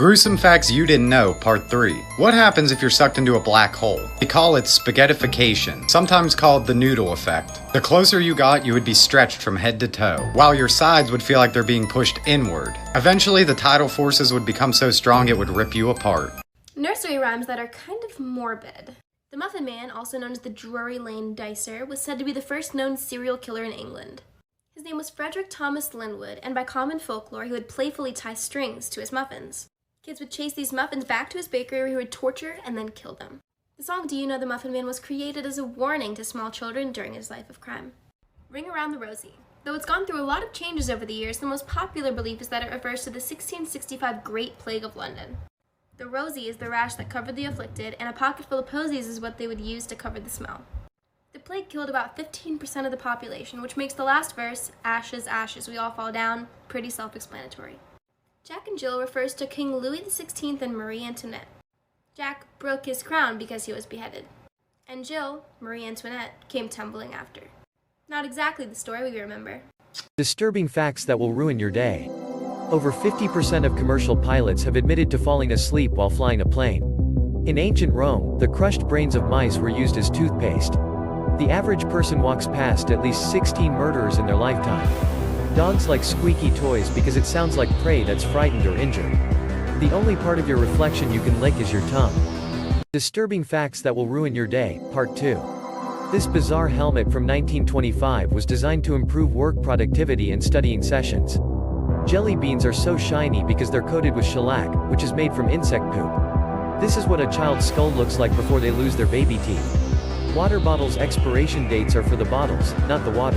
Gruesome Facts You Didn't Know, Part 3. What happens if you're sucked into a black hole? We call it spaghettification, sometimes called the noodle effect. The closer you got, you would be stretched from head to toe, while your sides would feel like they're being pushed inward. Eventually, the tidal forces would become so strong it would rip you apart. Nursery rhymes that are kind of morbid. The Muffin Man, also known as the Drury Lane Dicer, was said to be the first known serial killer in England. His name was Frederick Thomas Linwood, and by common folklore, he would playfully tie strings to his muffins. Kids would chase these muffins back to his bakery where he would torture and then kill them. The song Do You Know the Muffin Man was created as a warning to small children during his life of crime. Ring Around the Rosie. Though it's gone through a lot of changes over the years, the most popular belief is that it refers to the 1665 Great Plague of London. The rosy is the rash that covered the afflicted, and a pocket full of posies is what they would use to cover the smell. The plague killed about 15% of the population, which makes the last verse, ashes, ashes, we all fall down, pretty self-explanatory. Jack and Jill refers to King Louis XVI and Marie Antoinette. Jack broke his crown because he was beheaded. And Jill, Marie Antoinette, came tumbling after. Not exactly the story we remember. Disturbing facts that will ruin your day. Over 50% of commercial pilots have admitted to falling asleep while flying a plane. In ancient Rome, the crushed brains of mice were used as toothpaste. The average person walks past at least 16 murderers in their lifetime. Dogs like squeaky toys because it sounds like prey that's frightened or injured. The only part of your reflection you can lick is your tongue. Disturbing facts that will ruin your day, Part 2. This bizarre helmet from 1925 was designed to improve work productivity and studying sessions. Jelly beans are so shiny because they're coated with shellac, which is made from insect poop. This is what a child's skull looks like before they lose their baby teeth. Water bottles' expiration dates are for the bottles, not the water.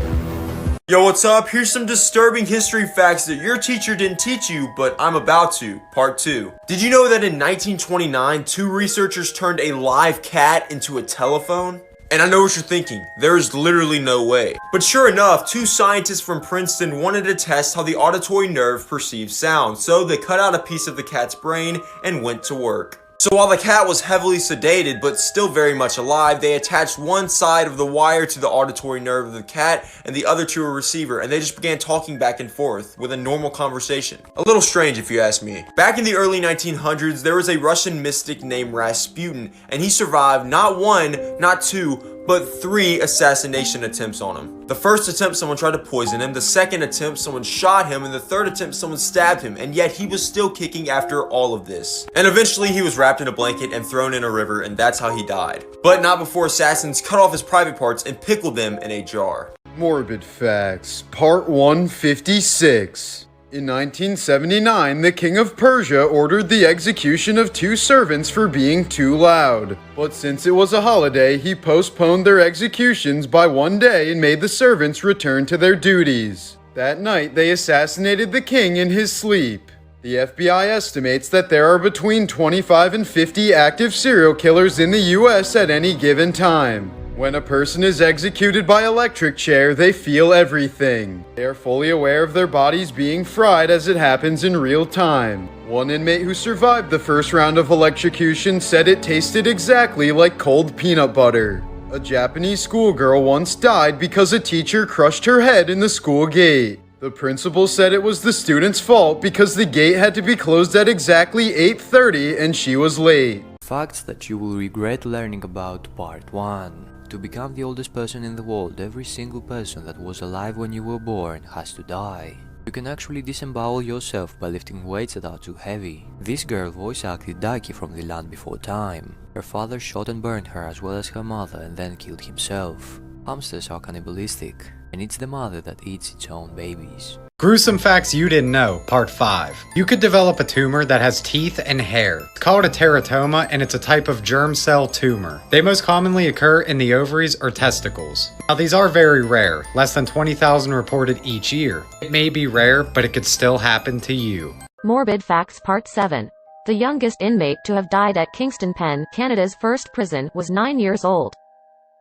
Yo, what's up? Here's some disturbing history facts that your teacher didn't teach you, but I'm about to. Part 2. Did you know that in 1929, two researchers turned a live cat into a telephone? And I know what you're thinking, there is literally no way. But sure enough, two scientists from Princeton wanted to test how the auditory nerve perceives sound, so they cut out a piece of the cat's brain and went to work. So while the cat was heavily sedated but still very much alive, they attached one side of the wire to the auditory nerve of the cat and the other to a receiver, and they just began talking back and forth with a normal conversation. A little strange if you ask me. Back in the early 1900s, there was a Russian mystic named Rasputin, and he survived not one, not two, but 3 assassination attempts on him. The first attempt, someone tried to poison him. The second attempt, someone shot him. And the third attempt, someone stabbed him. And yet he was still kicking after all of this. And eventually he was wrapped in a blanket and thrown in a river, and that's how he died. But not before assassins cut off his private parts and pickled them in a jar. Morbid Facts, Part 156. In 1979, the King of Persia ordered the execution of 2 servants for being too loud. But since it was a holiday, he postponed their executions by 1 day and made the servants return to their duties. That night, they assassinated the king in his sleep. The FBI estimates that there are between 25 and 50 active serial killers in the US at any given time. When a person is executed by electric chair, they feel everything. They are fully aware of their bodies being fried as it happens in real time. One inmate who survived the first round of electrocution said it tasted exactly like cold peanut butter. A Japanese schoolgirl once died because a teacher crushed her head in the school gate. The principal said it was the student's fault because the gate had to be closed at exactly 8:30 and she was late. Facts that you will regret learning about, Part 1. To become the oldest person in the world, every single person that was alive when you were born has to die. You can actually disembowel yourself by lifting weights that are too heavy. This girl voice acted Dike from The Land Before Time. Her father shot and burned her as well as her mother and then killed himself. Hamsters are cannibalistic, and it's the mother that eats its own babies. Gruesome Facts You Didn't Know, Part 5. You could develop a tumor that has teeth and hair. It's called a teratoma, and it's a type of germ cell tumor. They most commonly occur in the ovaries or testicles. Now these are very rare, less than 20,000 reported each year. It may be rare, but it could still happen to you. Morbid Facts Part 7. The youngest inmate to have died at Kingston Pen, Canada's first prison, was 9 years old.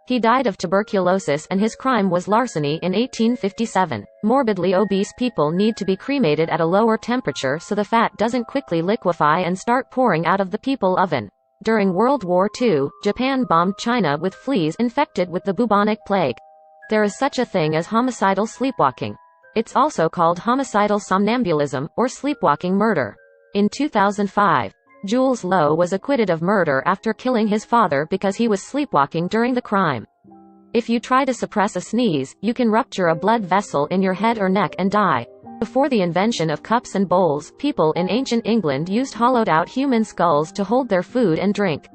He died of tuberculosis and his crime was larceny in 1857. Morbidly obese people need to be cremated at a lower temperature so the fat doesn't quickly liquefy and start pouring out of the people oven. During World War II, Japan bombed China with fleas infected with the bubonic plague. There is such a thing as homicidal sleepwalking. It's also called homicidal somnambulism, or sleepwalking murder. In 2005, Jules Lowe was acquitted of murder after killing his father because he was sleepwalking during the crime. If you try to suppress a sneeze, you can rupture a blood vessel in your head or neck and die. Before the invention of cups and bowls, people in ancient England used hollowed-out human skulls to hold their food and drink.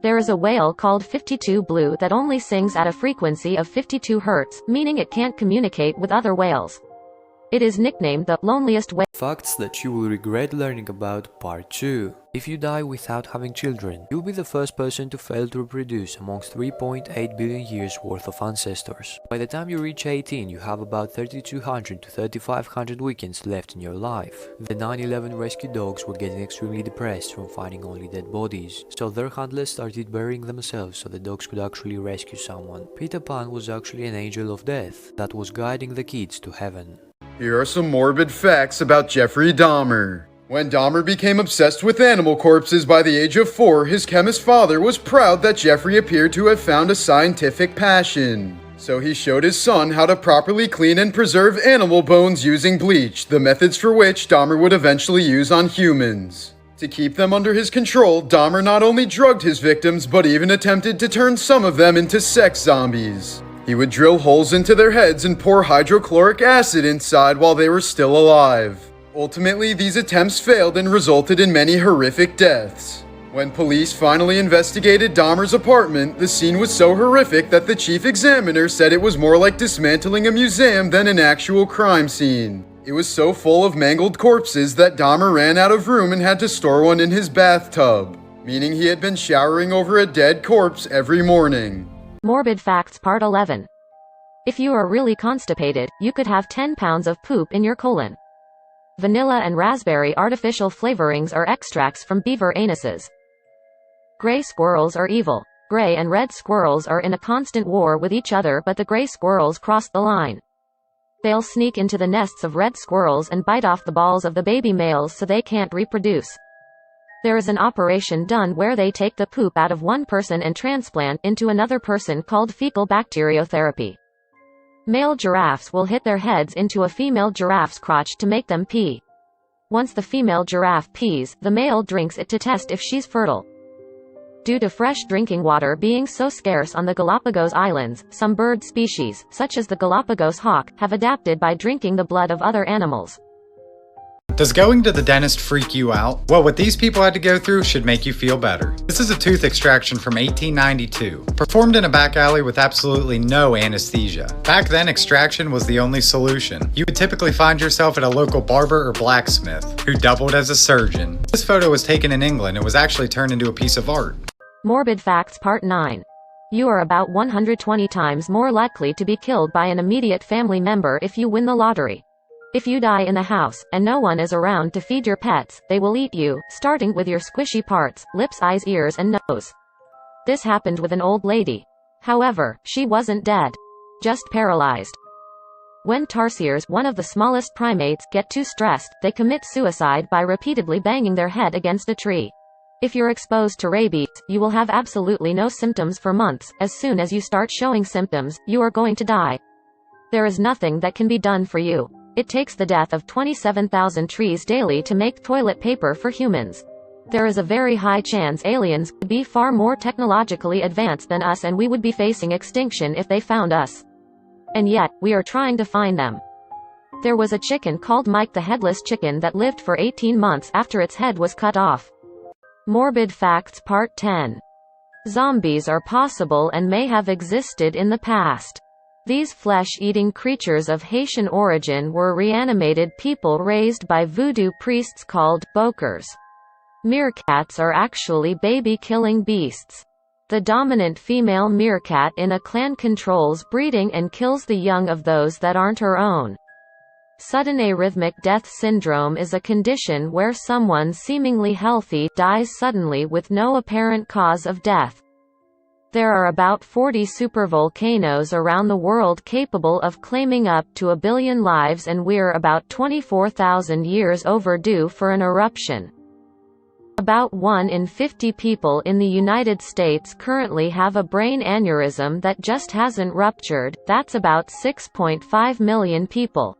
There is a whale called 52 Blue that only sings at a frequency of 52 Hz, meaning it can't communicate with other whales. It is nicknamed the loneliest whale. Facts that you will regret learning about Part 2. If you die without having children, you'll be the first person to fail to reproduce amongst 3.8 billion years worth of ancestors. By the time you reach 18, you have about 3,200 to 3,500 weekends left in your life. The 9/11 rescue dogs were getting extremely depressed from finding only dead bodies, so their handlers started burying themselves so the dogs could actually rescue someone. Peter Pan was actually an angel of death that was guiding the kids to heaven. Here are some morbid facts about Jeffrey Dahmer. When Dahmer became obsessed with animal corpses by the age of 4, his chemist father was proud that Jeffrey appeared to have found a scientific passion. So he showed his son how to properly clean and preserve animal bones using bleach, the methods for which Dahmer would eventually use on humans. To keep them under his control, Dahmer not only drugged his victims, but even attempted to turn some of them into sex zombies. He would drill holes into their heads and pour hydrochloric acid inside while they were still alive. Ultimately, these attempts failed and resulted in many horrific deaths. When police finally investigated Dahmer's apartment, the scene was so horrific that the chief examiner said it was more like dismantling a museum than an actual crime scene. It was so full of mangled corpses that Dahmer ran out of room and had to store one in his bathtub, meaning he had been showering over a dead corpse every morning. Morbid Facts Part 11. If you are really constipated, you could have 10 pounds of poop in your colon. Vanilla and raspberry artificial flavorings are extracts from beaver anuses. Gray squirrels are evil. Gray and red squirrels are in a constant war with each other, but the gray squirrels cross the line. They'll sneak into the nests of red squirrels and bite off the balls of the baby males so they can't reproduce. There is an operation done where they take the poop out of one person and transplant into another person called fecal bacteriotherapy. Male giraffes will hit their heads into a female giraffe's crotch to make them pee. Once the female giraffe pees, the male drinks it to test if she's fertile. Due to fresh drinking water being so scarce on the Galapagos Islands, some bird species, such as the Galapagos hawk, have adapted by drinking the blood of other animals. Does going to the dentist freak you out? Well, what these people had to go through should make you feel better. This is a tooth extraction from 1892, performed in a back alley with absolutely no anesthesia. Back then, extraction was the only solution. You would typically find yourself at a local barber or blacksmith, who doubled as a surgeon. This photo was taken in England and was actually turned into a piece of art. Morbid Facts Part 9. You are about 120 times more likely to be killed by an immediate family member if you win the lottery. If you die in the house, and no one is around to feed your pets, they will eat you, starting with your squishy parts, lips, eyes, ears, and nose. This happened with an old lady. However, she wasn't dead. Just paralyzed. When tarsiers, one of the smallest primates, get too stressed, they commit suicide by repeatedly banging their head against a tree. If you're exposed to rabies, you will have absolutely no symptoms for months. As soon as you start showing symptoms, you are going to die. There is nothing that can be done for you. It takes the death of 27,000 trees daily to make toilet paper for humans. There is a very high chance aliens could be far more technologically advanced than us, and we would be facing extinction if they found us. And yet, we are trying to find them. There was a chicken called Mike the Headless Chicken that lived for 18 months after its head was cut off. Morbid Facts Part 10. Zombies are possible and may have existed in the past. These flesh-eating creatures of Haitian origin were reanimated people raised by voodoo priests called bokers. Meerkats are actually baby-killing beasts. The dominant female meerkat in a clan controls breeding and kills the young of those that aren't her own. Sudden arrhythmic death syndrome is a condition where someone seemingly healthy dies suddenly with no apparent cause of death. There are about 40 supervolcanoes around the world capable of claiming up to 1 billion lives, and we're about 24,000 years overdue for an eruption. About 1 in 50 people in the United States currently have a brain aneurysm that just hasn't ruptured. That's about 6.5 million people.